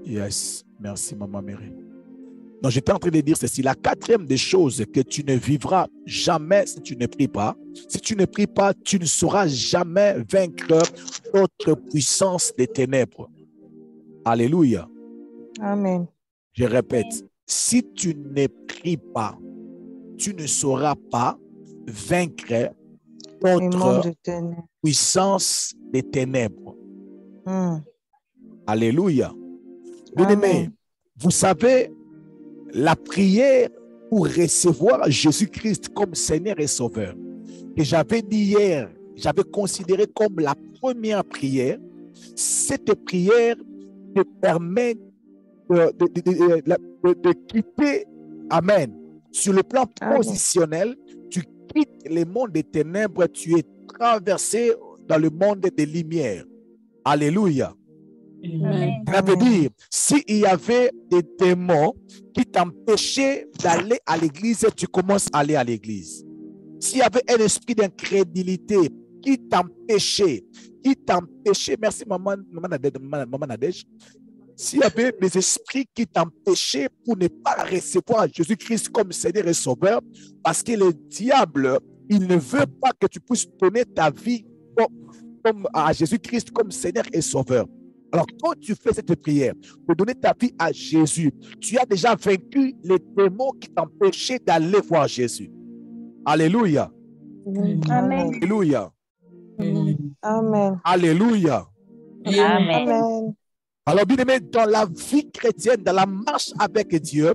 Yes. Merci, Maman Mary. Donc, j'étais en train de dire ceci. La quatrième des choses que tu ne vivras jamais si tu ne pries pas. Si tu ne pries pas, tu ne sauras jamais vaincre notre puissance des ténèbres. Alléluia. Amen. Je répète, si tu ne pries pas, tu ne sauras pas vaincre notre puissance des ténèbres. Alléluia. Bien-aimés, vous savez, la prière pour recevoir Jésus-Christ comme Seigneur et Sauveur, que j'avais dit hier, j'avais considéré comme la première prière. Cette prière te permet de quitter, amen, sur le plan positionnel, tu quittes le monde des ténèbres, tu es traversé dans le monde des lumières. Alléluia. Amen. Ça veut dire, s'il y avait des démons qui t'empêchaient d'aller à l'église, tu commences à aller à l'église. S'il y avait un esprit d'incrédulité qui t'empêchait, merci maman Nadège, s'il y avait des esprits qui t'empêchaient pour ne pas recevoir Jésus-Christ comme Seigneur et Sauveur, parce que le diable, il ne veut pas que tu puisses donner ta vie comme à Jésus-Christ comme Seigneur et Sauveur. Alors, quand tu fais cette prière pour donner ta vie à Jésus, tu as déjà vaincu les démons qui t'empêchaient d'aller voir Jésus. Alléluia. Amen. Alléluia. Amen. Alléluia. Amen. Alors, bien aimé, dans la vie chrétienne, dans la marche avec Dieu,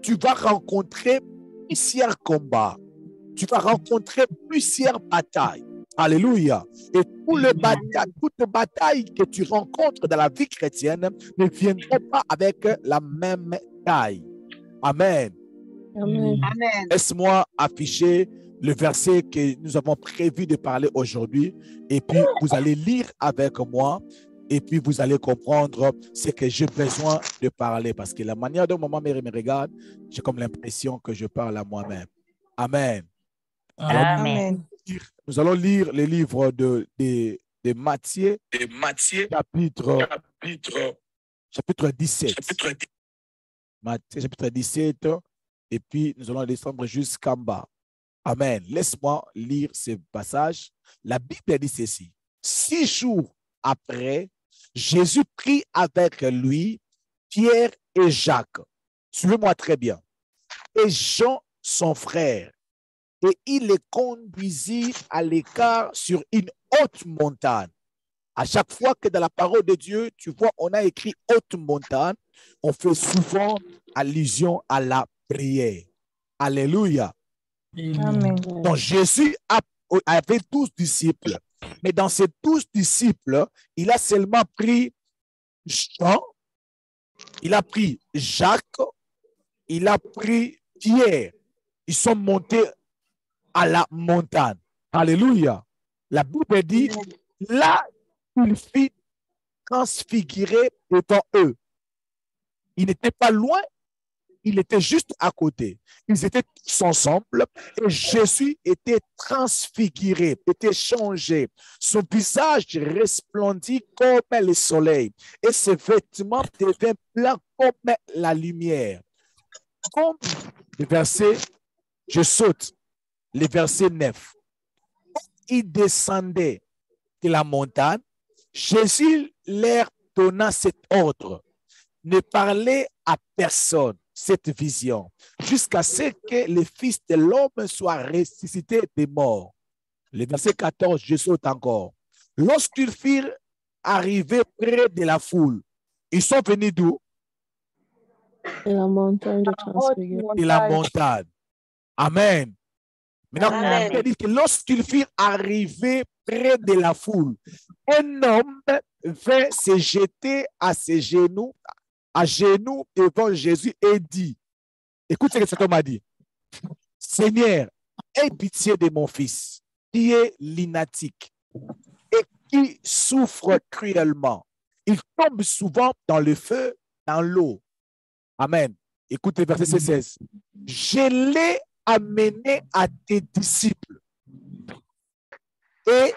tu vas rencontrer plusieurs combats. Tu vas rencontrer plusieurs batailles. Alléluia. Et toute bataille que tu rencontres dans la vie chrétienne ne viendront pas avec la même taille. Amen. Amen. Laisse-moi afficher le verset que nous avons prévu de parler aujourd'hui. Et puis, vous allez lire avec moi. Et puis, vous allez comprendre ce que j'ai besoin de parler. Parce que la manière dont Maman Mary me regarde, j'ai comme l'impression que je parle à moi-même. Amen. Alors, Amen. nous allons lire le livre de Matthieu, chapitre 17. Matthieu, chapitre 17. Et puis, nous allons descendre jusqu'en bas. Amen. Laisse-moi lire ce passage. La Bible dit ceci. 6 jours après, Jésus prit avec lui Pierre et Jacques. Suivez-moi très bien. Et Jean, son frère. Et il les conduisit à l'écart sur une haute montagne. À chaque fois que dans la parole de Dieu, tu vois, on a écrit haute montagne, on fait souvent allusion à la prière. Alléluia. Amen. Donc Jésus avait 12 disciples. Mais dans ces 12 disciples, il a seulement pris Jean, il a pris Jacques, il a pris Pierre. Ils sont montés à la montagne. Alléluia. La Bible dit, là, il fit transfigurer devant eux. Il n'était pas loin, il était juste à côté. Ils étaient tous ensemble et Jésus était transfiguré, était changé. Son visage resplendit comme le soleil et ses vêtements deviennent blancs comme la lumière. Comme le verset, je saute, le verset 9. Il descendait de la montagne. Jésus leur donna cet ordre. Ne parlez à personne cette vision jusqu'à ce que le Fils de l'homme soit ressuscité des morts. Le verset 14, je saute encore. Lorsqu'ils furent arrivés près de la foule, ils sont venus d'où? De la montagne de Transfiguration. De la montagne. Amen. Maintenant, il dit que lorsqu'ils furent arrivés près de la foule, un homme vint se jeter à genoux devant Jésus et dit, écoute ce que cet homme a dit, Seigneur, aie pitié de mon fils, qui est lunatique et qui souffre cruellement. Il tombe souvent dans le feu, dans l'eau. Amen. Écoutez, verset 16. Je l'ai amené à tes disciples et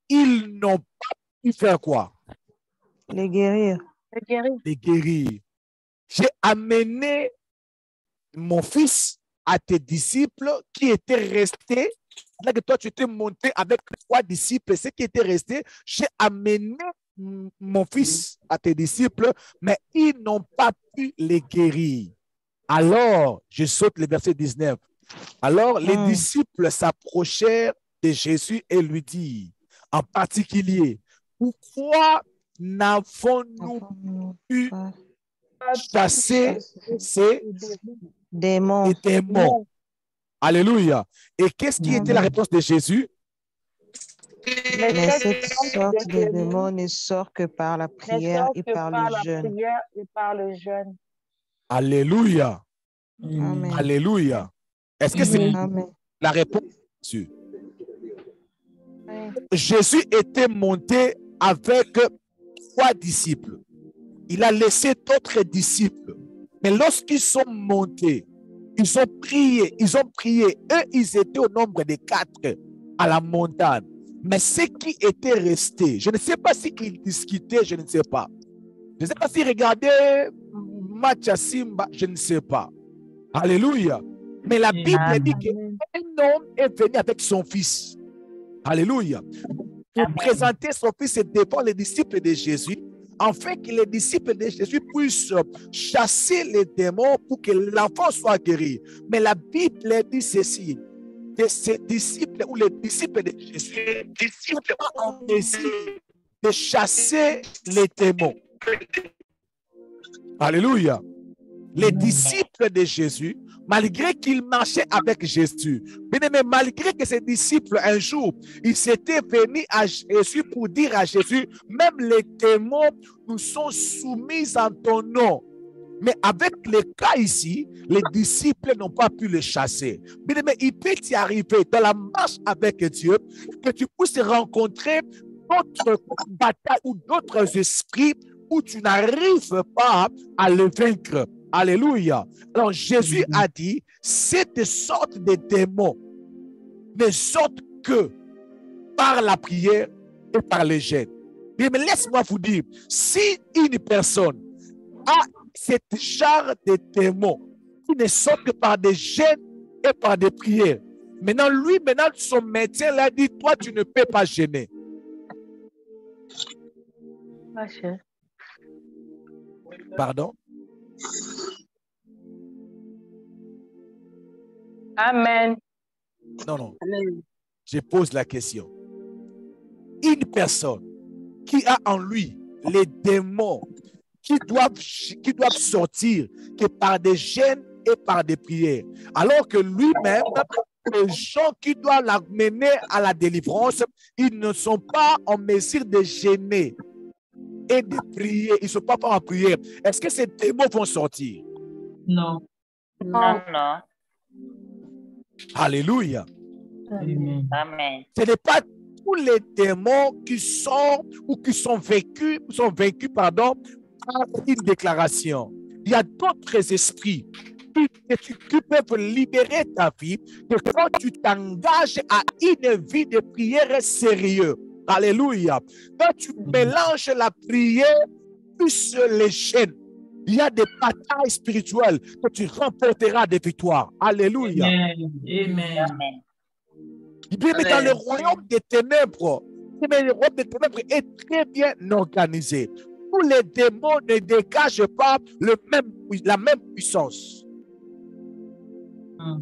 ils n'ont pas pu faire quoi? Les guérir. Les guérir. J'ai amené mon fils à tes disciples qui étaient restés. Là que toi, tu étais monté avec 3 disciples, ceux qui étaient restés, j'ai amené mon fils à tes disciples, mais ils n'ont pas pu les guérir. Alors, je saute le verset 19. Alors, les disciples s'approchèrent de Jésus et lui dirent, en particulier, pourquoi n'avons-nous pu chasser ces démons? Alléluia. Et qu'est-ce qui était la réponse de Jésus? Mais cette sorte de démons ne sort que par la prière et par le jeûne. Alléluia. Amen. Alléluia. Est-ce que c'est Amen. la réponse? Jésus était monté avec 3 disciples. Il a laissé d'autres disciples. Mais lorsqu'ils sont montés, ils ont prié. Eux, ils étaient au nombre de 4 à la montagne. Mais ceux qui étaient restés, je ne sais pas s'ils discutaient, je ne sais pas. Je ne sais pas s'ils regardaient match à Simba, je ne sais pas. Alléluia. Mais la Bible dit qu'un homme est venu avec son fils. Alléluia. Pour présenter son fils devant les disciples de Jésus, afin que les disciples de Jésus puissent chasser les démons pour que l'enfant soit guéri. Mais la Bible dit ceci, que ces disciples ou les disciples de Jésus, les disciples ont essayé de chasser les démons. Alléluia. Les disciples de Jésus, malgré qu'ils marchaient avec Jésus, mais malgré que ces disciples, un jour, ils s'étaient venus à Jésus pour dire à Jésus, même les démons nous sont soumis en ton nom. Mais avec le cas ici, les disciples n'ont pas pu les chasser. Mais il peut y arriver dans la marche avec Dieu que tu puisses rencontrer d'autres batailles ou d'autres esprits où tu n'arrives pas à le vaincre. Alléluia. Alors Jésus a dit, cette sorte de démons ne sortent que par la prière et par le jeûne. Mais laisse-moi vous dire, si une personne a cette genre de démons qui ne sortent que par des jeûnes et par des prières, maintenant son médecin l'a dit, toi tu ne peux pas jeûner. Pardon? Amen. Non. Amen. Je pose la question. Une personne qui a en lui les démons qui doivent sortir que par des jeûnes et par des prières, alors que lui-même, les gens qui doivent l'amener à la délivrance, ils ne sont pas en mesure de jeûner et de prier. Ils ne sont pas en prière. Est-ce que ces démons vont sortir? Non. Alléluia. Amen. Ce n'est pas tous les démons qui sont vaincus par une déclaration. Il y a d'autres esprits qui peuvent libérer ta vie que quand tu t'engages à une vie de prière sérieuse. Alléluia. Quand tu mélanges la prière plus les chaînes, il y a des batailles spirituelles que tu remporteras des victoires. Alléluia. Amen. Bien, mais dans le royaume des ténèbres, le royaume des ténèbres est très bien organisé. Tous les démons ne dégagent pas la même puissance.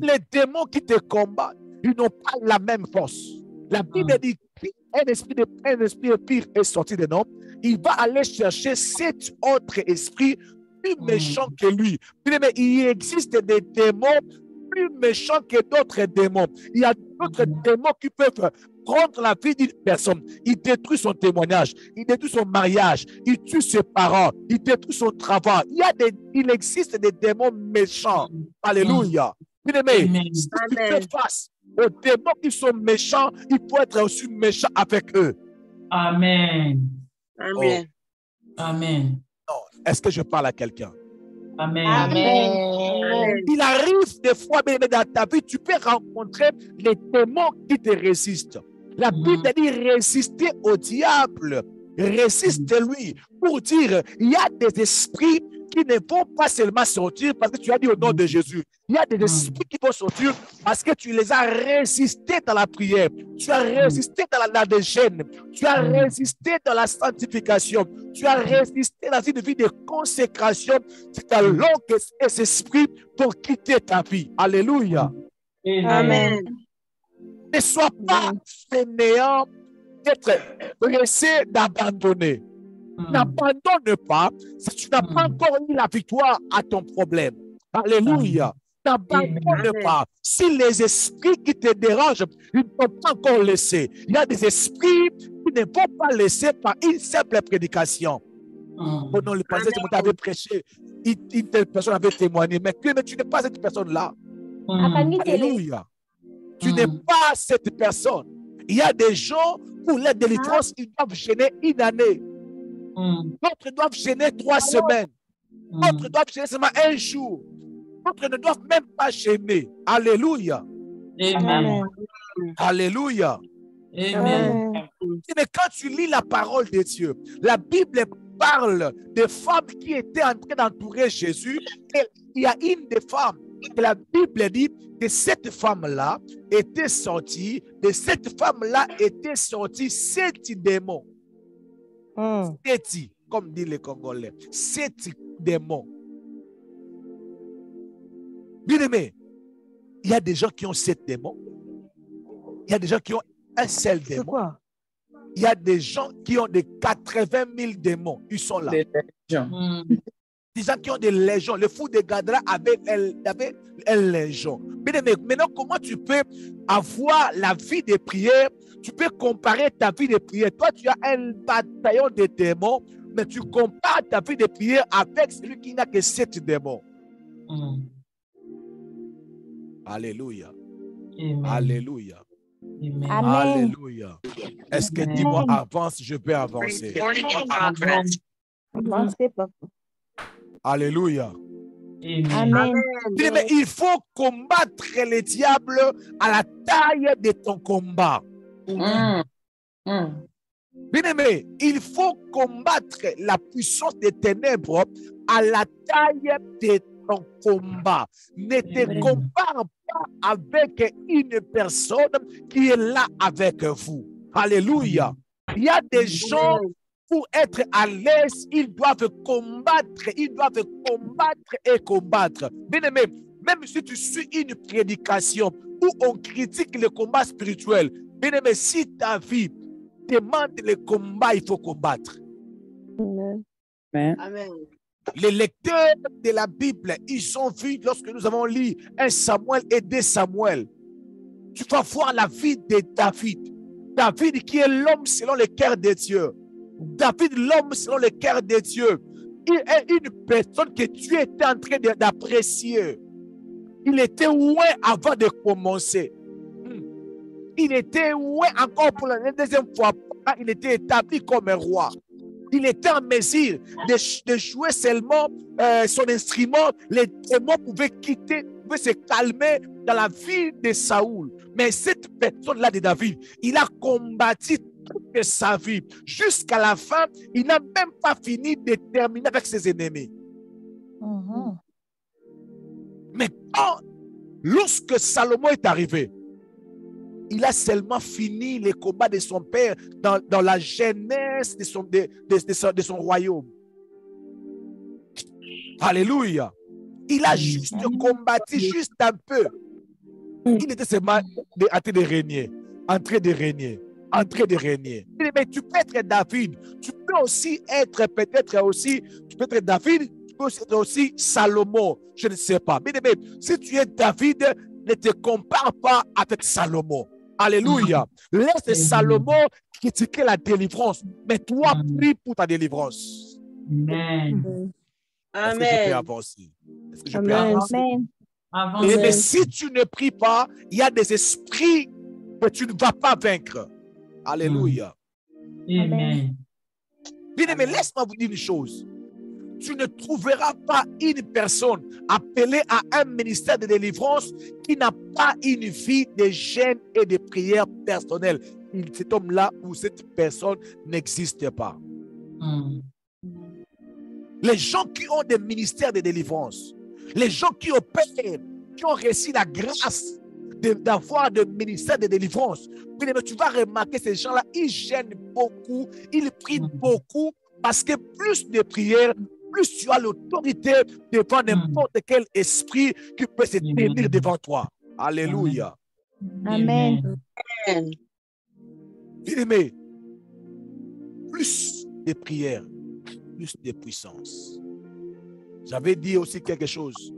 Les démons qui te combattent, ils n'ont pas la même force. La Bible dit qu'un esprit pire est sorti d'un homme, il va aller chercher 7 autres esprits plus méchants que lui. Mais il existe des démons plus méchants que d'autres démons. Il y a d'autres démons qui peuvent prendre la vie d'une personne. Il détruit son témoignage, il détruit son mariage, il tue ses parents, il détruit son travail. Il existe des démons méchants. Alléluia. Mais si tu fais face aux démons qui sont méchants, il faut être aussi méchant avec eux. Amen. Amen. Amen. Est-ce que je parle à quelqu'un? Amen. Il arrive des fois, mais dans ta vie, tu peux rencontrer les démons qui te résistent. La Bible dit résister au diable Résiste-lui pour dire, il y a des esprits qui ne vont pas seulement sortir parce que tu as dit au nom de Jésus. Il y a des esprits qui vont sortir parce que tu les as résistés dans la prière. Tu as résisté dans le jeûne. Tu as résisté dans la sanctification. Tu as résisté dans une vie de consécration. C'est alors que ces esprits vont quitter ta vie. Alléluia. Amen. Ne sois pas fainéant d'être pressé d'abandonner. N'abandonne pas si tu n'as pas encore eu la victoire à ton problème. Alléluia. N'abandonne pas. Si les esprits qui te dérangent, ils ne t'ont pas encore laissé. Il y a des esprits qui ne vont pas laisser par une simple prédication. Pendant le passé, tu avais prêché, une telle personne avait témoigné, mais tu n'es pas cette personne-là. Alléluia. Tu n'es pas cette personne. Il y a des gens pour la délivrance, ils doivent gêner une année. D'autres doivent gêner 3 semaines. D'autres doivent gêner seulement 1 jour. D'autres ne doivent même pas gêner. Alléluia. Amen. Alléluia. Amen. Mais quand tu lis la parole de Dieu, la Bible parle des femmes qui étaient en train d'entourer Jésus. Et il y a une des femmes que la Bible dit que cette femme-là était sortie, de cette femme-là étaient sortis 7 démons. 7, comme disent les Congolais, 7 démons. Bien aimé, il y a des gens qui ont 7 démons. Il y a des gens qui ont un seul démon. Quoi? Il y a des gens qui ont des 80 000 démons. Ils sont là. Des gens qui ont des légions. Le fou de Gadara avait une légion. Bien aimé, maintenant, comment tu peux avoir la vie de prière? Tu peux comparer ta vie de prière. Toi, tu as un bataillon de démons, mais tu compares ta vie de prière avec celui qui n'a que 7 démons. Alléluia. Amen. Alléluia. Amen. Alléluia. Est-ce que dis-moi, avance, je peux avancer. Avancez, papa. Alléluia. Amen. Mais il faut combattre les diables à la taille de ton combat. Bien-aimé, il faut combattre la puissance des ténèbres à la taille de ton combat. Ne te compare pas avec une personne qui est là avec vous. Alléluia. Il y a des gens, pour être à l'aise, ils doivent combattre et combattre. Bien-aimé, même si tu suis une prédication où on critique le combat spirituel, bien-aimé, si ta vie demande le combat, il faut combattre. Amen. Amen. Les lecteurs de la Bible, ils ont vu, lorsque nous avons lu 1 Samuel et 2 Samuel, tu vas voir la vie de David. David qui est l'homme selon le cœur de Dieu. David, l'homme selon le cœur de Dieu. Il est une personne que Dieu était en train d'apprécier. Il était loin avant de commencer. Il était loin encore pour la deuxième fois. Il était établi comme un roi. Il était en mesure de jouer seulement son instrument. Les démons pouvaient se calmer dans la vie de Saoul. Mais cette personne-là de David, il a combattu toute sa vie. Jusqu'à la fin, il n'a même pas fini de terminer avec ses ennemis. Mais lorsque Salomon est arrivé, il a seulement fini les combats de son père dans la jeunesse de son royaume. Alléluia. Il a juste combattu juste un peu. Il était seulement en train de régner. Mais tu peux être David. Tu peux aussi être David. Tu peux être aussi Salomon. Je ne sais pas. Mais si tu es David, ne te compare pas avec Salomon. Alléluia. Laisse Salomon critiquer la délivrance. Mais toi, prie pour ta délivrance. Amen. Est-ce que je peux avancer? Est-ce que je peux Amen. avancer? Avancez. Mais si tu ne pries pas, il y a des esprits que tu ne vas pas vaincre. Alléluia. Amen. Bien, mais laisse-moi vous dire une chose. Tu ne trouveras pas une personne appelée à un ministère de délivrance qui n'a pas une vie de jeûne et de prière personnelle. Cet homme-là ou cette personne n'existe pas. Les gens qui ont des ministères de délivrance, les gens qui opèrent, qui ont reçu la grâce d'avoir des ministères de délivrance, mais tu vas remarquer ces gens-là, ils gênent beaucoup, ils prient beaucoup, parce que plus de prières, plus tu as l'autorité devant n'importe quel esprit qui peut se tenir devant toi. Alléluia. Amen. Bien-aimé, plus de prières, plus de puissance. J'avais dit aussi quelque chose.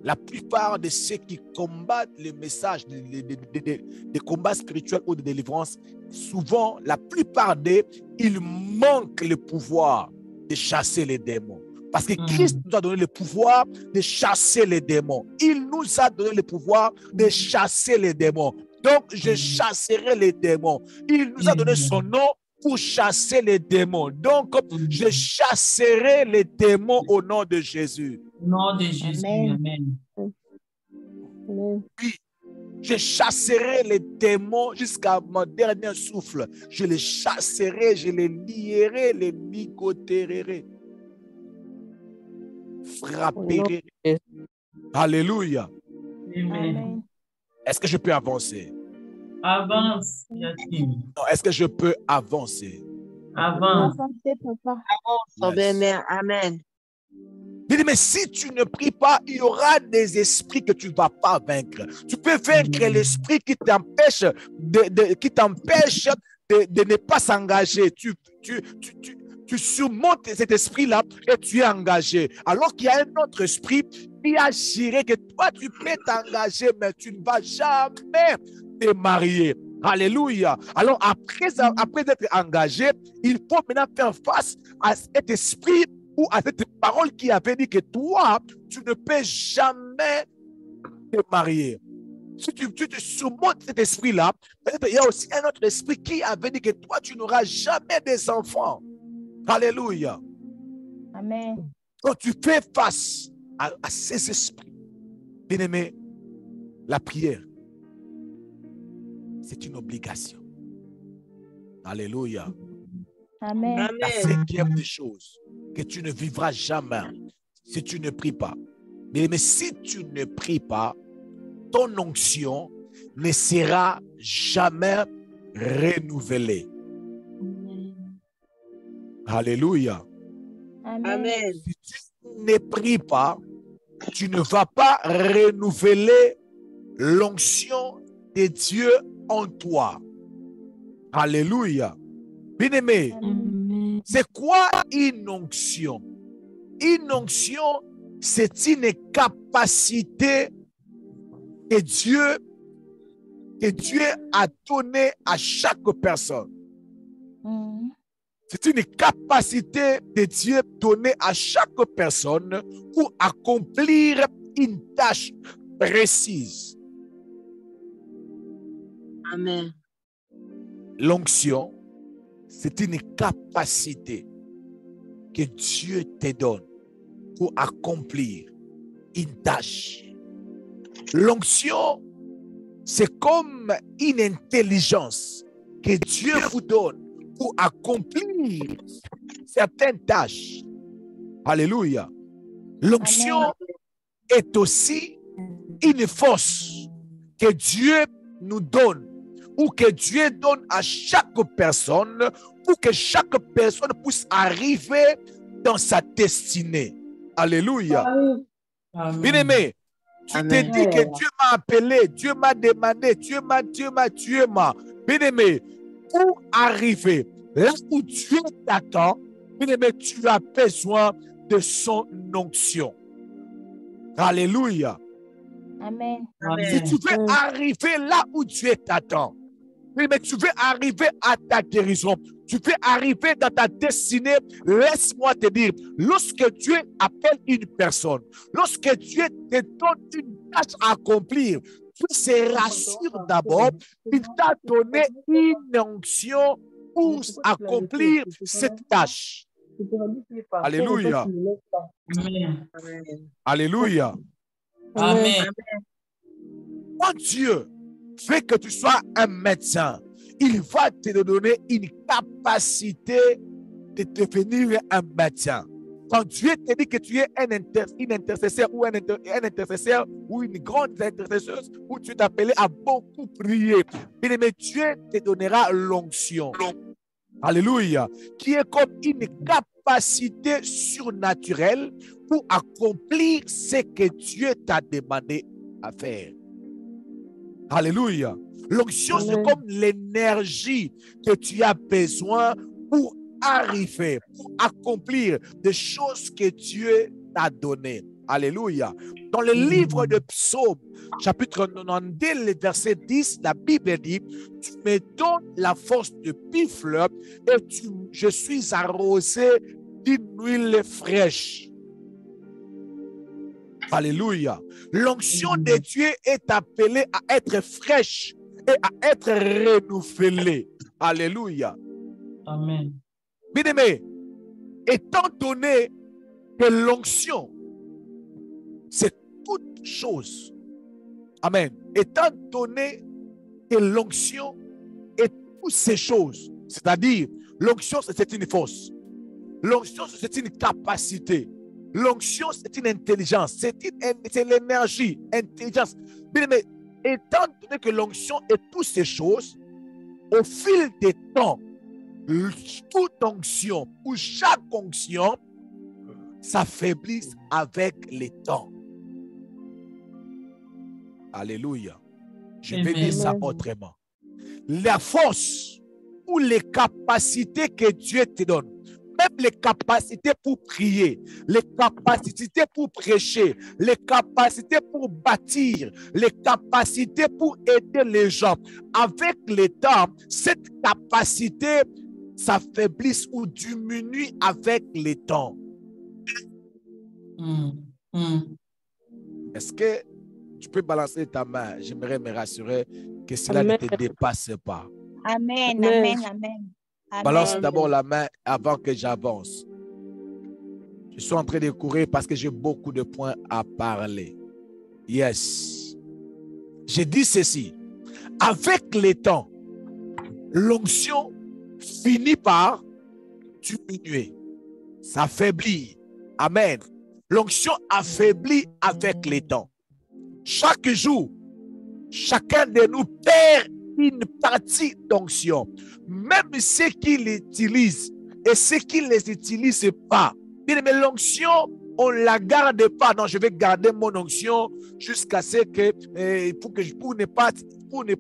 La plupart de ceux qui combattent le message de combat spirituel ou de délivrance, souvent, la plupart d'eux, ils manquent le pouvoir de chasser les démons. Parce que Christ nous a donné le pouvoir de chasser les démons. Il nous a donné le pouvoir de chasser les démons. Donc, je chasserai les démons. Il nous a donné son nom pour chasser les démons. Donc, je chasserai les démons au nom de Jésus. Au nom de Jésus. Amen. Oui, je chasserai les démons jusqu'à mon dernier souffle. Je les chasserai, je les lierai, les ligoterai, frapperai. Alléluia. Amen. Est-ce que je peux avancer? Avance, Yatim. Non, est-ce que je peux avancer? Avance. Amen. Mais si tu ne pries pas, il y aura des esprits que tu ne vas pas vaincre. Tu peux vaincre l'esprit qui t'empêche de ne pas s'engager. Tu surmontes cet esprit-là et tu es engagé. Alors qu'il y a un autre esprit qui a juré que toi, tu peux t'engager, mais tu ne vas jamais te marier. Alléluia. Alors, après être engagé, il faut maintenant faire face à cet esprit ou à cette parole qui avait dit que toi, tu ne peux jamais te marier. Si tu te surmontes cet esprit-là, il y a aussi un autre esprit qui avait dit que toi, tu n'auras jamais des enfants. Alléluia. Amen. Quand tu fais face à ces esprits, bien-aimé, la prière, c'est une obligation. Alléluia. Amen. La cinquième des choses que tu ne vivras jamais si tu ne pries pas. Mais si tu ne pries pas, ton onction ne sera jamais renouvelée. Alléluia. Amen. Si tu ne pries pas, tu ne vas pas renouveler l'onction de Dieu en toi. Alléluia. Bien-aimé, c'est quoi une onction? Une onction, c'est une capacité que Dieu a donnée à chaque personne. C'est une capacité de Dieu donnée à chaque personne pour accomplir une tâche précise. Amen. L'onction, c'est une capacité que Dieu te donne pour accomplir une tâche. L'onction, c'est comme une intelligence que Dieu vous donne pour accomplir certaines tâches. Alléluia. L'onction est aussi une force que Dieu nous donne ou que Dieu donne à chaque personne pour que chaque personne puisse arriver dans sa destinée. Alléluia. Bien-aimé, tu te dis que Dieu m'a appelé, Dieu m'a demandé, Dieu m'a. Bien-aimé, pour arriver là où Dieu t'attend, bien-aimé, tu as besoin de son onction. Alléluia. Amen. Si tu veux arriver là où Dieu t'attend, mais tu veux arriver à ta guérison, tu veux arriver dans ta destinée, laisse-moi te dire, lorsque Dieu appelle une personne, lorsque Dieu te donne une tâche à accomplir, tu se rassures d'abord, il t'a donné une onction pour accomplir cette tâche. Alléluia. Amen. Alléluia. Amen. Quand Dieu fait que tu sois un médecin, il va te donner une capacité de devenir un maintien. Quand Dieu te dit que tu es une intercesseur ou un intercesseur ou une grande intercesseuse, où tu es appelé à beaucoup prier, mais Dieu te donnera l'onction. Alléluia. Qui est comme une capacité surnaturelle pour accomplir ce que Dieu t'a demandé à faire. Alléluia. L'onction, c'est comme l'énergie que tu as besoin pour arriver, pour accomplir des choses que Dieu t'a données. Alléluia. Dans le livre de Psaume, chapitre 92, le verset 10, la Bible dit, tu me donnes la force de buffle et je suis arrosé d'une huile fraîche. Alléluia. L'onction de Dieu est appelée à être fraîche et à être renouvelée. Alléluia. Amen. Bien-aimé, étant donné que l'onction, c'est toute chose. Amen. Étant donné que l'onction est toutes ces choses, c'est-à-dire l'onction, c'est une force. L'onction, c'est une capacité. L'onction, c'est une intelligence. C'est l'énergie, intelligence. Mais étant donné que l'onction est toutes ces choses, au fil des temps, toute onction ou chaque onction s'affaiblit avec les temps. Alléluia. Je vais dire ça autrement. La force ou les capacités que Dieu te donne, même les capacités pour prier, les capacités pour prêcher, les capacités pour bâtir, les capacités pour aider les gens, avec le temps, cette capacité s'affaiblit ou diminue avec le temps. Est-ce que tu peux balancer ta main? J'aimerais me rassurer que cela ne te dépasse pas. Amen, amen, amen. Balance d'abord la main avant que j'avance. Je suis en train de courir parce que j'ai beaucoup de points à parler. Yes. J'ai dit ceci. Avec le temps, l'onction finit par diminuer, s'affaiblir. Amen. L'onction affaiblit avec le temps. Chaque jour, chacun de nous perd une partie d'onction. Même ceux qui l'utilisent et ceux qui ne les utilisent pas. Mais l'onction, on ne la garde pas. Non, je vais garder mon onction jusqu'à ce que,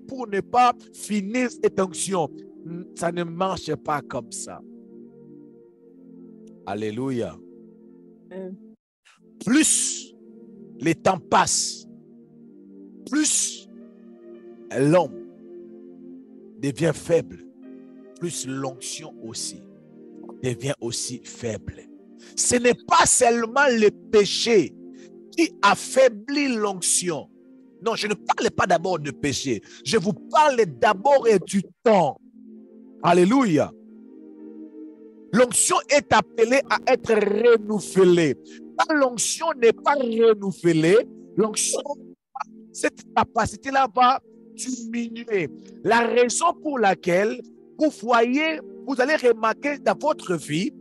pour ne pas finir cette onction. Ça ne marche pas comme ça. Alléluia. Plus le temps passe, plus l'homme devient faible, plus l'onction aussi devient aussi faible. Ce n'est pas seulement le péché qui affaiblit l'onction. Non, je ne parle pas d'abord de péché. Je vous parle d'abord du temps. Alléluia. L'onction est appelée à être renouvelée. Quand l'onction n'est pas renouvelée, l'onction, cette capacité-là va diminuer. La raison pour laquelle vous voyez, vous allez remarquer dans votre vie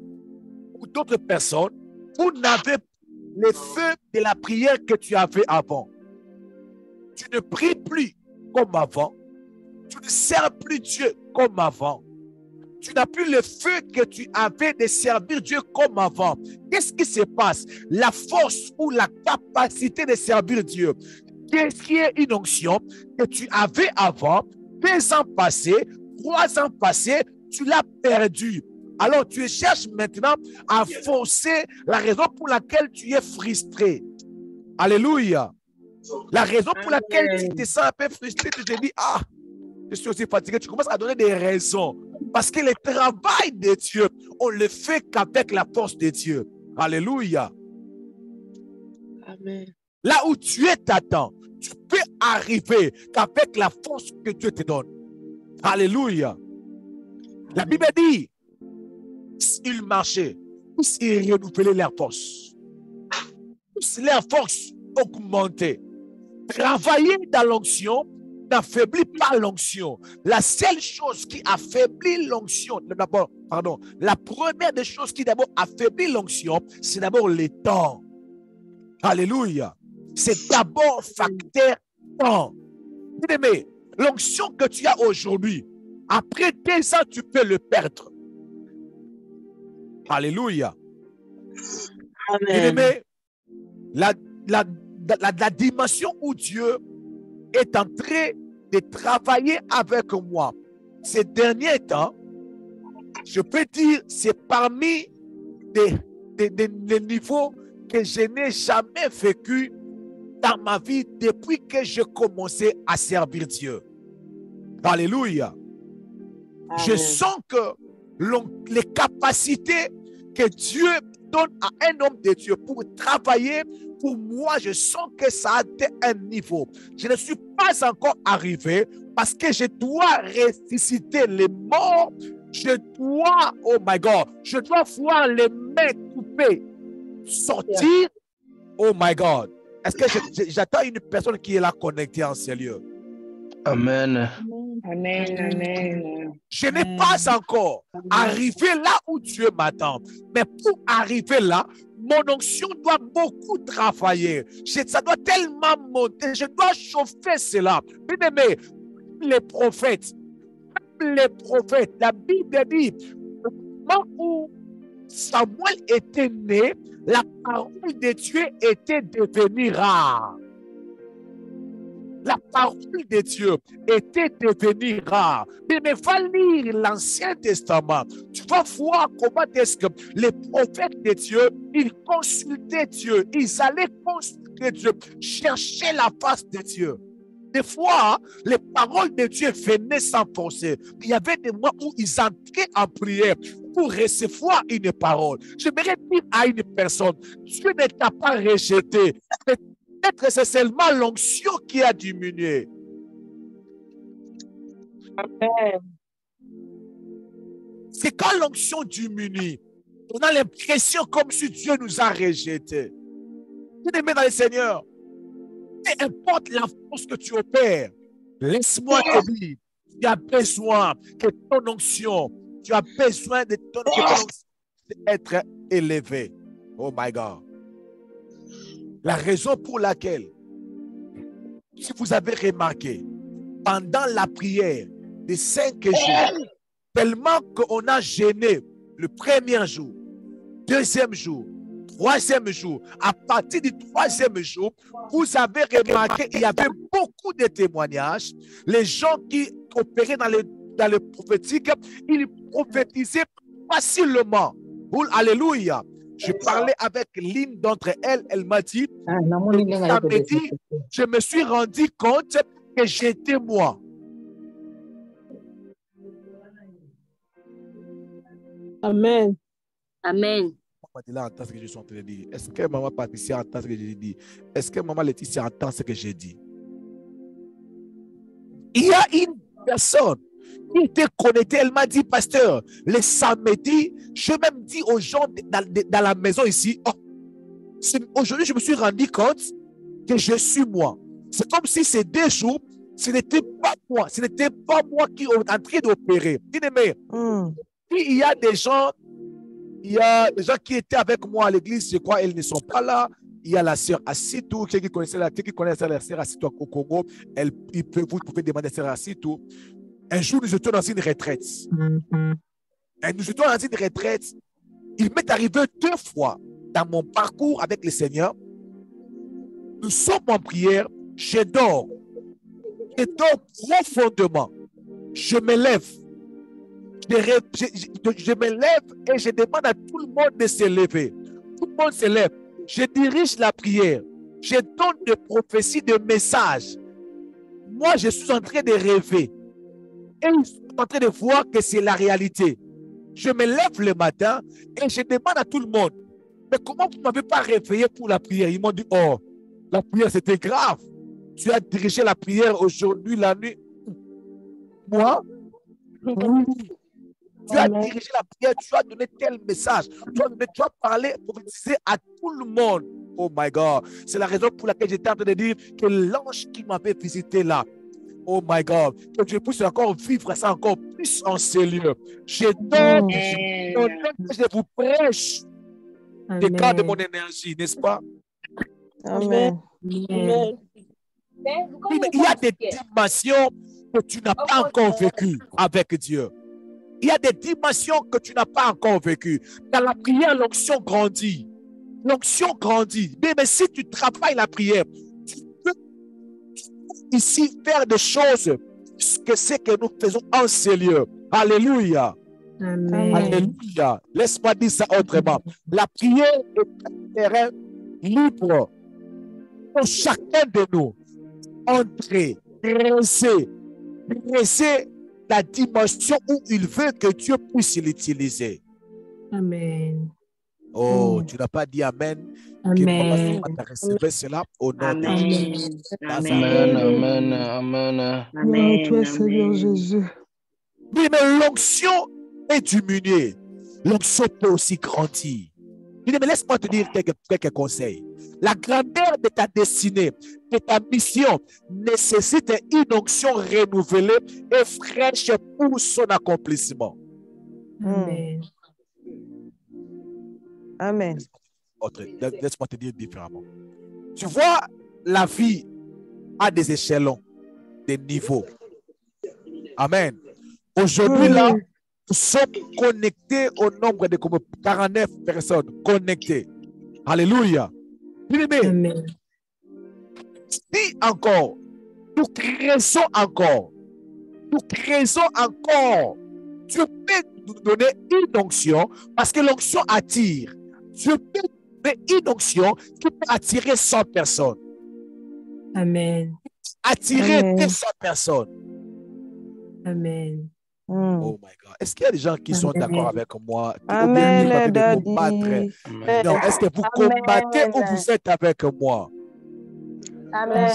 ou d'autres personnes, vous n'avez le feu de la prière que tu avais avant. Tu ne pries plus comme avant. Tu ne sers plus Dieu comme avant. Tu n'as plus le feu que tu avais de servir Dieu comme avant. Qu'est-ce qui se passe? La force ou la capacité de servir Dieu. Qu'est-ce qui est une onction que tu avais avant, 2 ans passés, 3 ans passés, tu l'as perdu. Alors tu cherches maintenant à forcer la raison pour laquelle tu es frustré. Alléluia. La raison pour laquelle tu te sens un peu frustré, tu te dis, ah, je suis aussi fatigué. Tu commences à donner des raisons. Parce que le travail de Dieu, on le fait qu'avec la force de Dieu. Alléluia. Amen. Là où tu es t'attends, tu peux arriver qu'avec la force que Dieu te donne. Alléluia. La Bible dit, ils marchaient, tous ils renouvelaient leur force. Tous leur force augmentait. Travailler dans l'onction n'affaiblit pas l'onction. La seule chose qui affaiblit l'onction, d'abord, pardon, la première des choses qui d'abord affaiblit l'onction, c'est d'abord le temps. Alléluia. C'est d'abord facteur temps. Bien-aimé, l'onction que tu as aujourd'hui, après 2 ans, tu peux le perdre. Alléluia. Bien-aimé, la dimension où Dieu est en train de travailler avec moi ces derniers temps, je peux dire, c'est parmi des niveaux que je n'ai jamais vécu dans ma vie depuis que j'ai commencé à servir Dieu. Alléluia. Amen. Je sens que les capacités que Dieu donne à un homme de Dieu pour travailler, pour moi, je sens que ça a atteint un niveau. Je ne suis pas encore arrivé parce que je dois ressusciter les morts. Je dois, oh my God, je dois voir les mains coupées sortir. Oh my God. Est-ce que j'attends une personne qui est là connectée en ces lieux? Amen. Amen. Amen. Je n'ai pas encore arrivé là où Dieu m'attend. Mais pour arriver là, mon onction doit beaucoup travailler. Ça doit tellement monter. Je dois chauffer cela. Bien aimé, les prophètes, la Bible dit, au moment où Samuel était né, la parole de Dieu était devenue rare. La parole de Dieu était devenue rare. Mais va lire l'Ancien Testament. Tu vas voir comment est-ce que les prophètes de Dieu, ils consultaient Dieu. Ils allaient consulter Dieu, chercher la face de Dieu. Des fois, les paroles de Dieu venaient sans forcer. Il y avait des mois où ils entraient en prière pour recevoir une parole. J'aimerais dire à une personne, Dieu ne t'a pas rejeté. Peut-être que c'est seulement l'onction qui a diminué. Amen. C'est quand l'onction diminue, on a l'impression comme si Dieu nous a rejetés. Bien-aimé dans le Seigneur, peu importe la force que tu opères, laisse-moi te dire, tu as besoin que ton onction, tu as besoin de ton onction être élevé. Oh my God. La raison pour laquelle, si vous avez remarqué, pendant la prière des 5 jours, tellement qu'on a gêné le premier jour, deuxième jour, troisième jour, à partir du troisième jour, vous avez remarqué qu'il y avait beaucoup de témoignages. Les gens qui opéraient dans le prophétique, ils prophétisaient facilement. Alléluia. Je parlais avec l'une d'entre elles, elle m'a dit, samedi, je me suis rendu compte que j'étais moi. Amen. Amen. Maman entend ce que je suis en train de dire. Est-ce que maman Patricia entend ce que j'ai dit? Est-ce que maman Laetitia entend ce que j'ai dit? Il y a une personne qui était connectée, elle m'a dit, pasteur, le samedi, je même dis aux gens dans la maison ici, oh, aujourd'hui je me suis rendu compte que je suis moi. C'est comme si ces 2 jours, ce n'était pas moi, ce n'était pas moi qui est en train d'opérer. Bien-aimé, il y a des gens qui étaient avec moi à l'église, je crois, elles ne sont pas là. Il y a la sœur Assitou, qui connaissait la sœur Assitou au Congo, vous pouvez demander à la sœur Assitou. Un jour, nous étions dans une retraite. Et nous étions dans une retraite. Il m'est arrivé 2 fois dans mon parcours avec le Seigneur. Nous sommes en prière, je dors. Je dors profondément. Je me lève. Je me lève et je demande à tout le monde de se lever. Tout le monde se lève. Je dirige la prière. Je donne des prophéties, des messages. Moi, je suis en train de rêver. Et ils sont en train de voir que c'est la réalité. Je me lève le matin et je demande à tout le monde, mais comment vous ne m'avez pas réveillé pour la prière? Ils m'ont dit, oh, la prière c'était grave. Tu as dirigé la prière aujourd'hui, la nuit. Moi? Tu as dirigé la prière, tu as donné tel message. Tu as parlé, prophétisé à tout le monde. Oh my God. C'est la raison pour laquelle j'étais en train de dire que l'ange qui m'avait visité là, Oh my God. Que Dieu puisse encore vivre ça encore plus en ces lieux. Je donne, je vous prêche des cas de mon énergie, n'est-ce pas? Amen. Amen. Il y a des dimensions que tu n'as pas encore vécues avec Dieu. Il y a des dimensions que tu n'as pas encore vécues. Dans la prière, l'onction grandit. L'onction grandit. Mais si tu travailles la prière, tu peux ici faire des choses que c'est que nous faisons en ces lieux. Alléluia. Amen. Alléluia. Laisse-moi dire ça autrement. La prière est un terrain libre pour chacun de nous. Entrer, presser la dimension où il veut que Dieu puisse l'utiliser. Amen. Oh, tu n'as pas dit Amen. Amen. Recevez cela au nom de Jésus. Amen. Amen. Amen. Amen. Toi, Seigneur Jésus. Oui, mais l'onction est diminuée. L'onction peut aussi grandir. Mais laisse-moi te dire quelques conseils. La grandeur de ta destinée, de ta mission, nécessite une onction renouvelée et fraîche pour son accomplissement. Amen. Amen. Laisse-moi te dire différemment. Tu vois, la vie a des échelons, des niveaux. Amen. Aujourd'hui, là, nous sommes connectés au nombre de comme 49 personnes connectées. Alléluia. Amen. Si encore, nous créons encore, Dieu peut nous donner une onction parce que l'onction attire. Dieu peut donner une onction qui peut attirer 100 personnes. Amen. Attirer Amen. 200 personnes. Amen. Oh my God. Est-ce qu'il y a des gens qui sont d'accord avec moi? Amen, Ou bien Daddy. combattre? Non, est-ce que vous combattez ou vous êtes avec moi? Amen.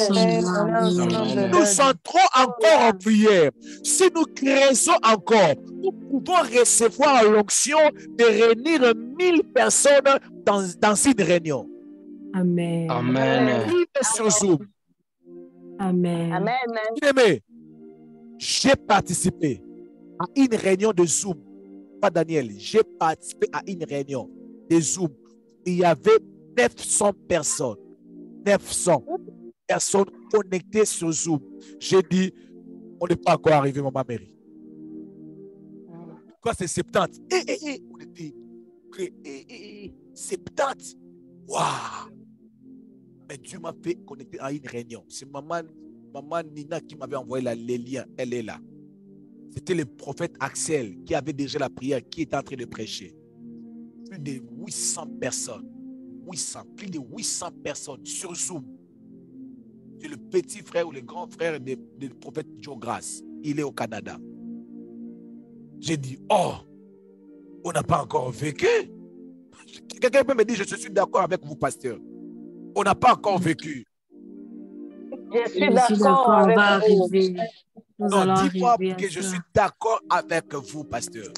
Nous entrons encore en prière. Si nous créons encore, nous pouvons recevoir l'onction de réunir 1000 personnes dans une réunion. Amen. Amen. Sur Zoom. Amen. Bien-aimé, j'ai participé à une réunion de Zoom. Pas Daniel, j'ai participé à une réunion de Zoom. Il y avait 900 personnes. 900 personnes connectées sur Zoom. J'ai dit, on n'est pas encore arrivé, Maman Mary. Quoi, c'est 70? On était 70. Waouh! Mais Dieu m'a fait connecter à une réunion. C'est maman Nina qui m'avait envoyé les liens. Elle est là. C'était le prophète Axel qui avait déjà la prière, qui était en train de prêcher. Plus de 800 personnes. Plus de 800 personnes sur Zoom. C'est le petit frère ou le grand frère du prophète Joe Grace. Il est au Canada. J'ai dit, oh, on n'a pas encore vécu. Quelqu'un peut me dire, je suis d'accord avec vous, pasteur. On n'a pas encore vécu. Je suis d'accord avec vous. Non, dis-moi que je suis d'accord avec vous, pasteur.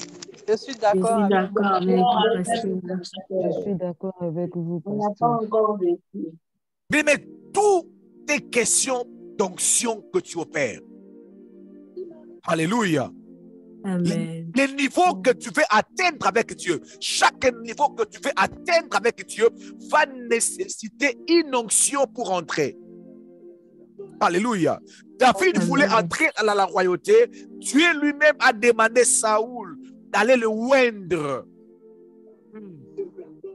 Je suis d'accord avec vous. Je suis d'accord avec vous, On n'a pas encore vécu. Mais toutes tes questions d'onction que tu opères. Alléluia. Amen. Les niveaux que tu veux atteindre avec Dieu, chaque niveau que tu veux atteindre avec Dieu va nécessiter une onction pour entrer. Alléluia. David voulait entrer à la royauté. Dieu lui-même a demandé Saoul d'aller le oindre.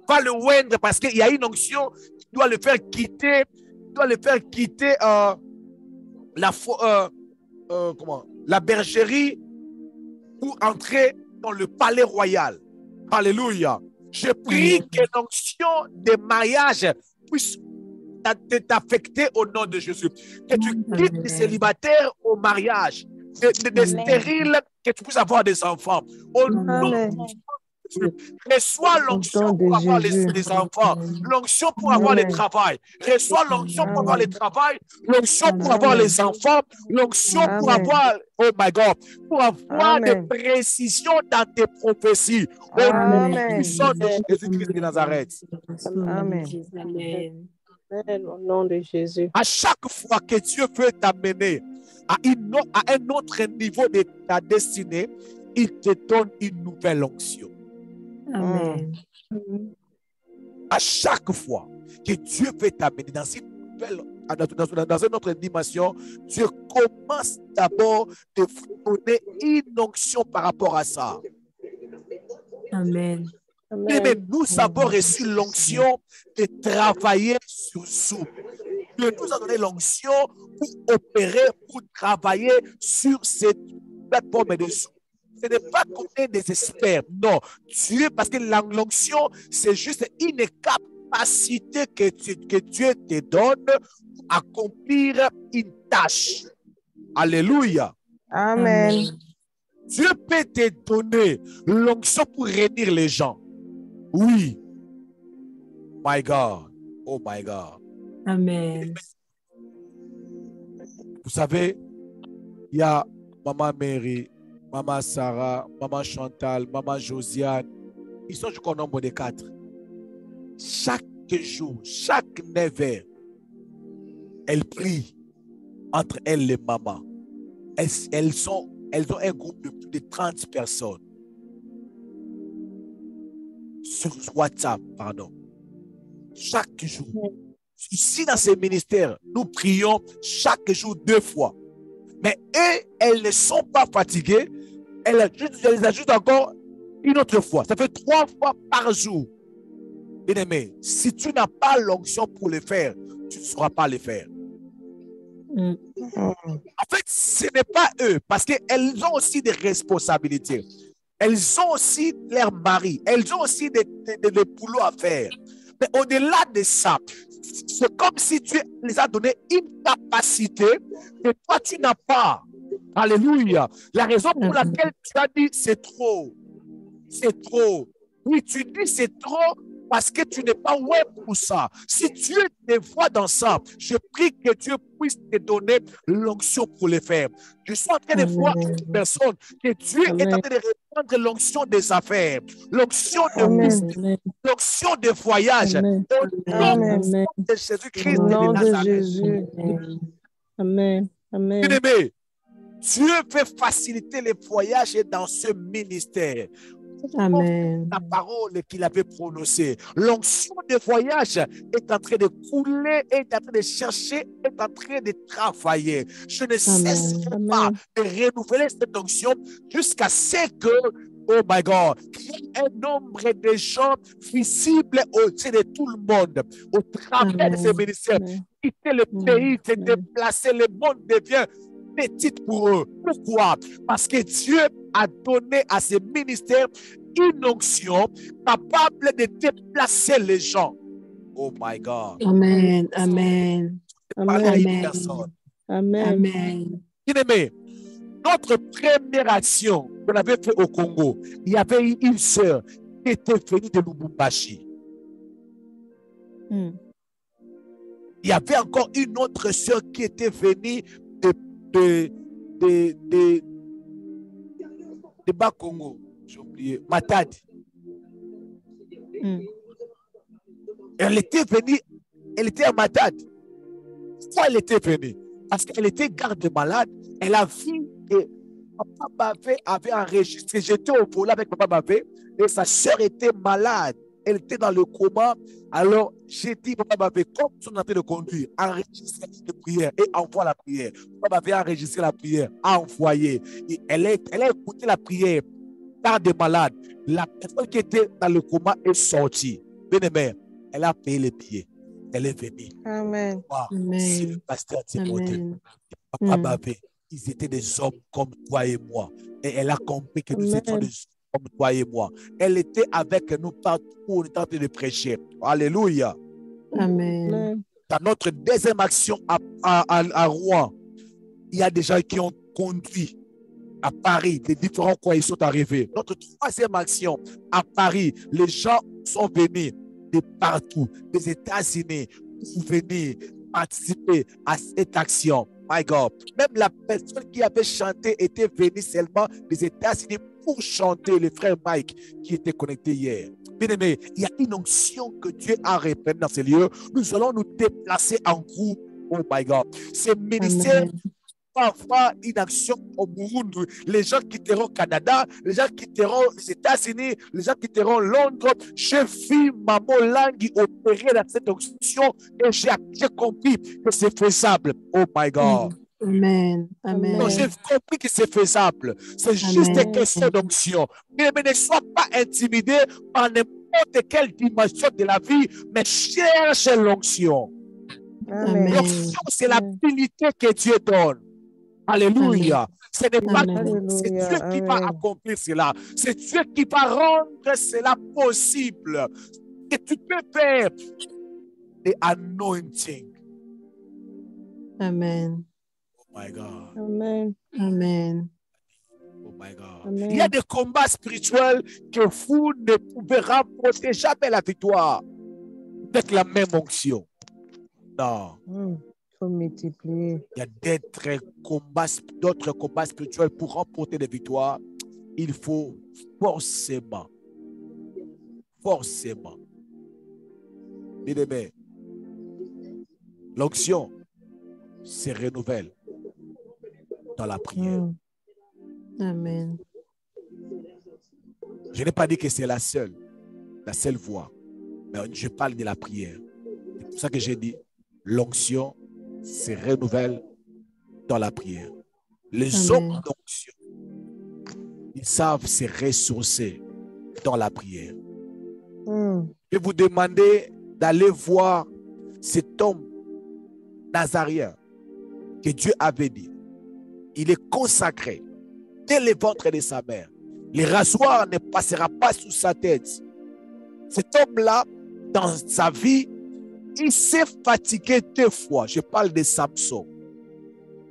Va le oindre parce qu'il y a une onction qui doit le faire quitter, la bergerie pour entrer dans le palais royal. Alléluia. Je prie que l'onction de mariage puisse t'affecter au nom de Jésus. Que tu quittes les célibataires au mariage, des stériles, que tu puisses avoir des enfants. Au nom de Jésus. Reçois l'onction pour avoir les enfants, l'onction pour avoir le travail. Reçois l'onction pour avoir le travail, l'onction pour avoir les enfants, l'onction pour avoir, oh my God, pour avoir des précisions dans tes prophéties. Au nom puissant de Jésus-Christ de Nazareth. Amen. Amen. Au nom de Jésus. À chaque fois que Dieu veut t'amener à un autre niveau de ta destinée, il te donne une nouvelle onction. Amen. À chaque fois que Dieu veut t'amener dans une nouvelle, dans une autre dimension, Dieu commence d'abord de vous donner une onction par rapport à ça. Amen. Mais nous avons reçu l'onction de travailler sur Zoom. Dieu nous a donné l'onction pour opérer, pour travailler sur cette plateforme de Zoom. Ce n'est pas qu'on est des experts, non. Dieu, parce que l'onction, c'est juste une capacité que Dieu te donne pour accomplir une tâche. Alléluia. Amen. Dieu peut te donner l'onction pour réunir les gens. Oui. My God. Oh my God. Amen. Vous savez, il y a Maman Mary, Maman Sarah, Maman Chantal, Maman Josiane. Ils sont jusqu'au nombre de 4. Chaque jour, chaque 9 heures, elles prient entre elles les mamans. Elles ont un groupe de plus de 30 personnes. Sur WhatsApp, pardon. Chaque jour. Ici, dans ces ministères, nous prions chaque jour 2 fois. Mais elles ne sont pas fatiguées. Elles ajoutent encore une autre fois. Ça fait 3 fois par jour. Bien-aimé, si tu n'as pas l'onction pour le faire, tu ne sauras pas le faire. En fait, ce n'est pas eux, parce qu'elles ont aussi des responsabilités. Elles ont aussi leur mari. Elles ont aussi des boulots à faire. Mais au-delà de ça, c'est comme si tu les as donné une capacité que toi, tu n'as pas. Alléluia. La raison pour laquelle tu as dit c'est trop. C'est trop. Oui, tu dis c'est trop parce que tu n'es pas ouais pour ça. Si Dieu te voit dans ça, je prie que Dieu puisse te donner l'onction pour le faire. Je suis en train de voir une personne que Dieu est en train de répandre l'onction des affaires, l'onction de business, l'onction de voyage. Au nom de Jésus-Christ de Nazareth. Amen. Amen. Bien-aimé, Dieu veut faciliter les voyages dans ce ministère. Amen. La parole qu'il avait prononcée. L'onction de voyage est en train de couler, est en train de chercher, est en train de travailler. Je ne cesserai pas de renouveler cette onction jusqu'à ce que, oh my God, qu'il y ait un nombre de gens visibles au-dessus de tout le monde, au travers de ce ministère. Quitter le pays, se déplacer, le monde devient petite pour eux. Pourquoi? Parce que Dieu a donné à ce ministère une onction capable de déplacer les gens. Oh my God. Amen. Amen. Amen. Amen. Bien-aimé, notre première action qu'on avait fait au Congo, il y avait une sœur qui était venue de Lubumbashi. Il y avait encore une autre sœur qui était venue de Bas-Congo, j'ai oublié, Matadi. Elle était venue, elle était à Matadi. Pourquoi elle était venue? Parce qu'elle était garde malade. Elle a vu que Papa Bavé avait enregistré. J'étais au volant avec Papa Bavé et sa soeur était malade. Elle était dans le coma. Alors, j'ai dit, Papa Bavé, comme tu es en train de conduire, enregistre la prière et envoie la prière. Papa Bavé a enregistré la prière, a envoyé. Et elle a écouté la prière par des malades. La personne qui était dans le coma est sortie. Bien aimé, elle a payé les billets. Elle est venue. Amen. C'est le pasteur Timothée. Papa Bavé, ils étaient des hommes comme toi et moi. Et elle a compris que nous étions des hommes comme toi et moi. Elle était avec nous partout où on était en train de prêcher. Alléluia. Amen. Dans notre deuxième action à Rouen, il y a des gens qui ont conduit à Paris, des différents coins, ils sont arrivés. Notre troisième action à Paris, les gens sont venus de partout, des États-Unis, pour venir participer à cette action. My God. Même la personne qui avait chanté était venue seulement des États-Unis pour chanter, le frère Mike qui était connecté hier. Bien aimé, il y a une onction que Dieu a répandue dans ces lieux. Nous allons nous déplacer en groupe. Oh my God. Ce ministère va avoir une action au Burundi. Les gens quitteront le Canada, les gens quitteront les États-Unis, les gens quitteront Londres. J'ai vu Maman Langui opérer dans cette onction et j'ai compris que c'est faisable. Oh my God. Amen. Amen. Donc, j'ai compris que c'est faisable. C'est juste une question d'onction. Mais ne sois pas intimidé par n'importe quelle dimension de la vie, mais cherche l'onction. L'onction, c'est l'habilité que Dieu donne. Alléluia. Ce n'est pas c'est Dieu qui va accomplir cela. C'est Dieu qui va rendre cela possible. Et tu peux faire the anointing. Amen. Oh my God. Amen. Amen. Oh my God. Amen. Il y a des combats spirituels que vous ne pouvez remporter jamais la victoire avec la même onction. Non. Il faut multiplier. Il y a d'autres combats spirituels pour remporter des victoires. Il faut forcément. Bien aimé, l'onction se renouvelle dans la prière. Amen. Je n'ai pas dit que c'est la seule voie, mais je parle de la prière. C'est pour ça que j'ai dit l'onction se renouvelle dans la prière. Les hommes d'onction, ils savent se ressourcer dans la prière. Je vais vous demander d'aller voir cet homme nazaréen que Dieu avait dit. Il est consacré dès le ventre de sa mère. Le rasoir ne passera pas sous sa tête. Cet homme-là, dans sa vie, il s'est fatigué 2 fois. Je parle de Samson.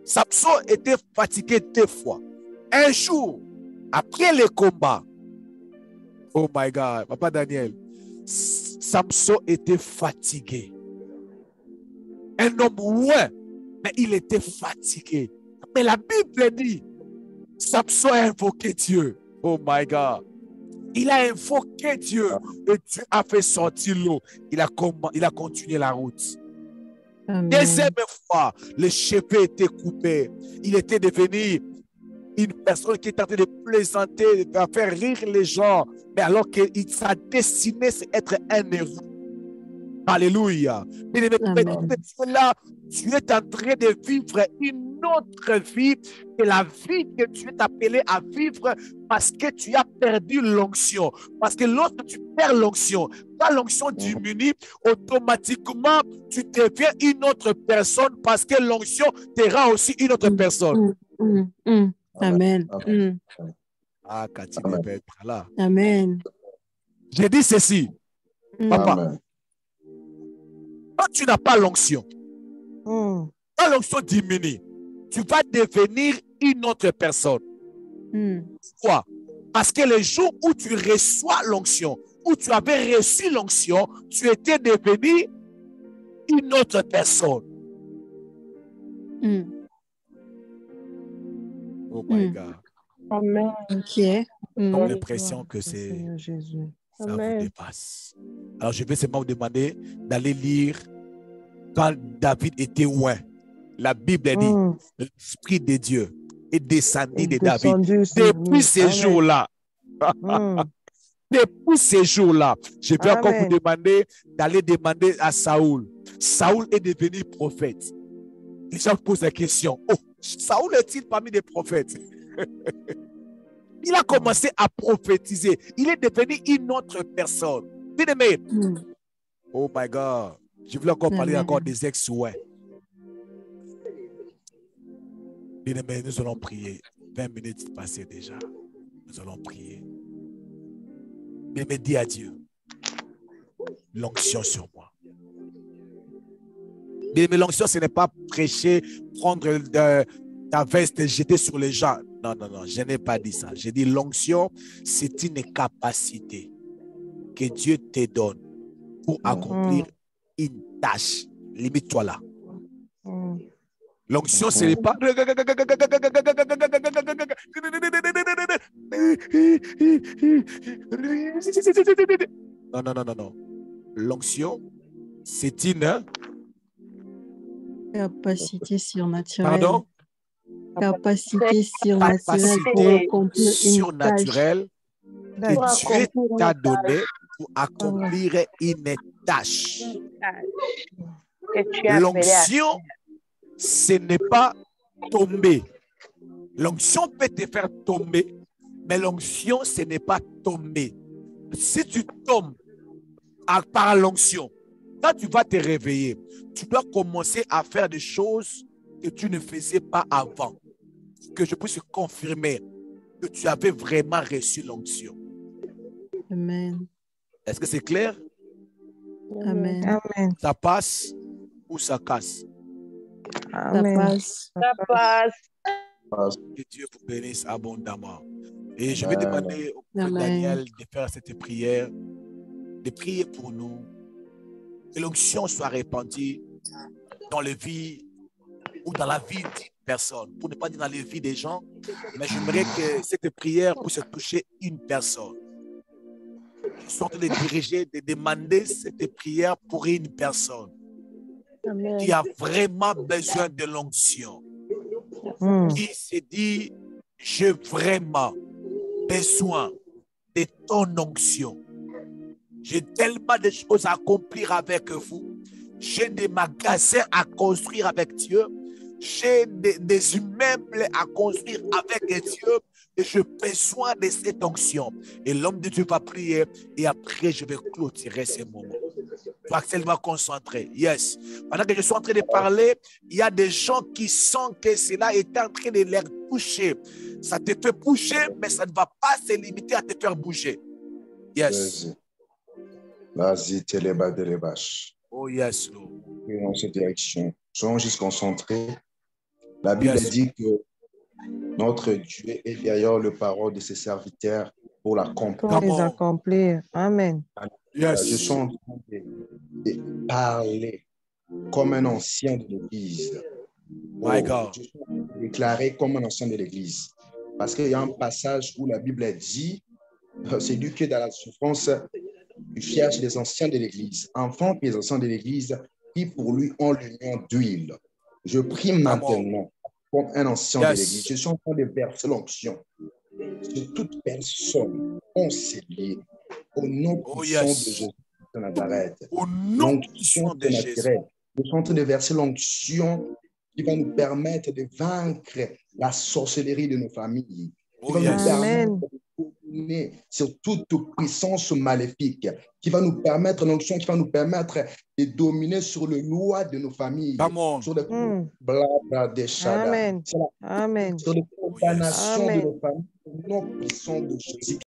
Samson était fatigué 2 fois. Un jour, après le combat, oh my God, Papa Daniel, Samson était fatigué. Un homme ouais, mais il était fatigué. Mais la Bible dit, Samson a invoqué Dieu. Oh my God. Il a invoqué Dieu et Dieu a fait sortir l'eau. Il a continué la route. Amen. Deuxième fois, le cheveu était coupé. Il était devenu une personne qui était en train de plaisanter, de faire rire les gens, mais alors que sa destinée, c'est être un héros. Alléluia. Mais là, tu es en train de vivre une autre vie que la vie que tu es appelé à vivre parce que tu as perdu l'onction. Parce que lorsque tu perds l'onction, quand l'onction diminue, automatiquement, tu deviens une autre personne parce que l'onction te rend aussi une autre personne. Amen. Ah, Cathy devait être là. Amen. J'ai dit ceci, papa. Amen. Quand tu n'as pas l'onction, quand l'onction diminue, tu vas devenir une autre personne. Pourquoi? Parce que le jour où tu reçois l'onction, où tu avais reçu l'onction, tu étais devenu une autre personne. Oh my God. Amen. Ok. J'ai l'impression que c'est ça Amen. vous dépasse. Alors je vais seulement vous demander d'aller lire quand David était loin. La Bible dit l'Esprit de Dieu est descendu de David. Depuis ces jours-là, depuis ces jours-là, je vais encore vous demander d'aller demander à Saoul. Saoul est devenu prophète. Les gens posent la question, oh, Saoul est-il parmi les prophètes? Il a commencé à prophétiser. Il est devenu une autre personne. Bien aimé. Oh my God. Je voulais encore parler encore des ex-ouais. Bien aimé, nous allons prier. 20 minutes passées déjà. Nous allons prier. Bien aimé, dis à Dieu. L'onction sur moi. Bien aimé, l'onction, ce n'est pas prêcher, prendre ta veste et jeter sur les gens. Non, non, non, je n'ai pas dit ça. J'ai dit l'onction, c'est une capacité que Dieu te donne pour accomplir une tâche. Limite-toi là. L'onction, ce n'est pas... Non, non, non, non, non. L'onction, c'est une... capacité surnaturelle. Pardon? Capacité surnaturelle pour capacité accomplir une tâche. surnaturelle que Pour Dieu accomplir t'a une donné pour accomplir une tâche. tâche que tu as appelée à L'onction, faire. ce n'est pas tomber. L'onction peut te faire tomber, mais l'onction, ce n'est pas tomber. Si tu tombes par l'onction, quand tu vas te réveiller, tu dois commencer à faire des choses que tu ne faisais pas avant. Que je puisse confirmer que tu avais vraiment reçu l'onction. Amen. Est-ce que c'est clair? Amen. Amen. Ça passe ou ça casse? Ça Amen. passe. Ça passe. Que Dieu vous bénisse abondamment. Et je vais demander au prophète Amen. Daniel de faire cette prière, de prier pour nous, que l'onction soit répandue dans les vies ou dans la vie d'une personne, pour ne pas dire dans les vies des gens, mais j'aimerais que cette prière puisse toucher une personne. Je suis en train de diriger, de demander cette prière pour une personne Amen. qui a vraiment besoin de l'onction, qui se dit, j'ai vraiment besoin de ton onction. J'ai tellement de choses à accomplir avec vous. J'ai des magasins à construire avec Dieu. J'ai des immeubles à construire avec Dieu. Et j'ai besoin de cette onction. Et l'homme de Dieu va prier. Et après, je vais clôturer ces moments. Tu vas seulement concentrer. Yes. Pendant que je suis en train de parler, il y a des gens qui sentent que cela est en train de les toucher. Ça te fait bouger, mais ça ne va pas se limiter à te faire bouger. Yes. Vas-y, téléba de les vaches. Oh yes, Lord. Dans cette direction. Soyons juste concentrés. La Bible Yes. dit que notre Dieu est derrière le parole de ses serviteurs pour l'accomplir. Pour les accomplir. Amen. Yes. Je suis en train de parler comme un ancien de l'Église. My God. Je suis en train de déclarer comme un ancien de l'Église. Parce qu'il y a un passage où la Bible dit, c'est lui qui est dans la souffrance, il cherche les anciens de l'Église, enfants et les anciens de l'Église qui pour lui ont l'union d'huile. Je prie maintenant comme un ancien de l'Église. Je suis en train de verser l'onction sur toute personne conciliée au nom puissant de Jésus de Nazareth. Au nom puissant de Jésus. Je suis en train de verser l'onction qui va nous permettre de vaincre la sorcellerie de nos familles. Qui va nous permettre de dominer sur toute puissance maléfique. Qui va nous permettre, l'onction qui va nous permettre de dominer sur le loi de nos familles. Sur les blabla des shadas. Amen. Amen. Sur les condamnations de nos familles. Au nom puissant de Jésus.